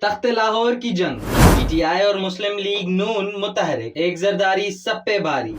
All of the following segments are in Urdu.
تخت لاہور کی جنگ، پی ٹی آئی اور مسلم لیگ نون متحرک، ایک زرداری سب پہ بھاری،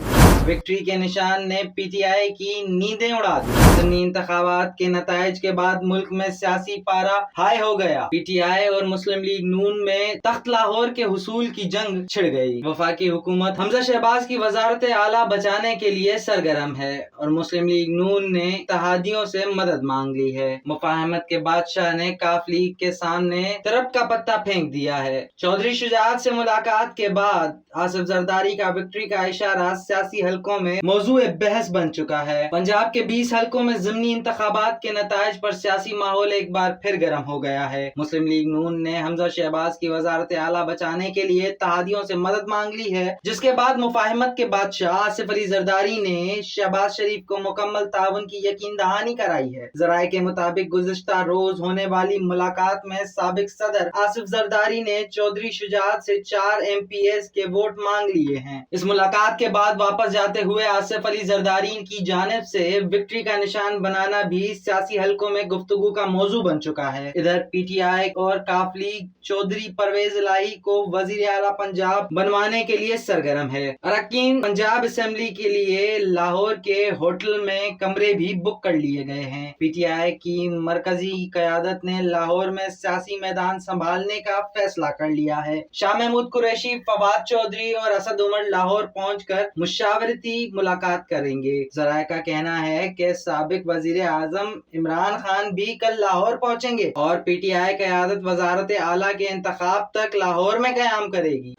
وکٹری کے نشان نے پی ٹی آئی کی نیندیں اڑا دی۔ ضمنی انتخابات کے نتائج کے بعد ملک میں سیاسی پارا ہائی ہو گیا۔ پی ٹی آئی اور مسلم لیگ نون میں تخت لاہور کے حصول کی جنگ چھڑ گئی۔ وفاقی حکومت حمزہ شہباز کی وزارت اعلیٰ بچانے کے لیے سرگرم ہے اور مسلم لیگ نون نے اتحادیوں سے مدد مانگ لی ہے۔ مفاہمت کے بادشاہ نے کاف لیگ کے سامنے ترپ کا پتہ پھینک دیا ہے۔ چودھری شجاعت سے ملاقات کے بعد آصف زرداری کا وکٹری کا اشارہ سیاسی حلقوں میں موضوع بحث بن چکا ہے۔ پنجاب کے 20 حلقوں میں ضمنی انتخابات کے نتائج پر سیاسی ماحول ایک بار پھر گرم ہو گیا ہے۔ مسلم لیگ نون نے حمزہ شہباز کی وزارت اعلیٰ بچانے کے لیے اتحادیوں سے مدد مانگ لی ہے، جس کے بعد مفاہمت کے بادشاہ آصف علی زرداری نے شہباز شریف کو مکمل تعاون کی یقین دہانی کرائی ہے۔ ذرائع کے مطابق گزشتہ روز ہونے والی ملاقات میں سابق صدر آصف زرداری نے چودھری شجاعت سے 4 ایم پی ایز کے ووٹ مانگ لیے ہیں۔ اس ملاقات کے بعد واپس جاتے ہوئے آصف علی زرداری کی جانب سے وکٹری کا نشان بنانا بھی سیاسی حلقوں میں گفتگو کا موضوع بن چکا ہے۔ ادھر پی ٹی آئی اور کاف لیگ چودھری پرویز الہی کو وزیر اعلیٰ پنجاب بنوانے کے لیے سرگرم ہے۔ اراکین پنجاب اسمبلی کے لیے لاہور کے ہوٹل میں کمرے بھی بک کر لیے گئے ہیں۔ پی ٹی آئی کی مرکزی قیادت نے لاہور میں سیاسی میدان سنبھالنے کا فیصلہ کر لیا ہے۔ شاہ محمود قریشی، فواد چودھری اور اسد عمر لاہور پہنچ کر مشاورتی ملاقات کریں گے۔ ذرائع کا کہنا ہے کہ سابق وزیر اعظم عمران خان بھی کل لاہور پہنچیں گے اور پی ٹی آئی قیادت وزارت اعلیٰ کے انتخاب تک لاہور میں قیام کرے گی۔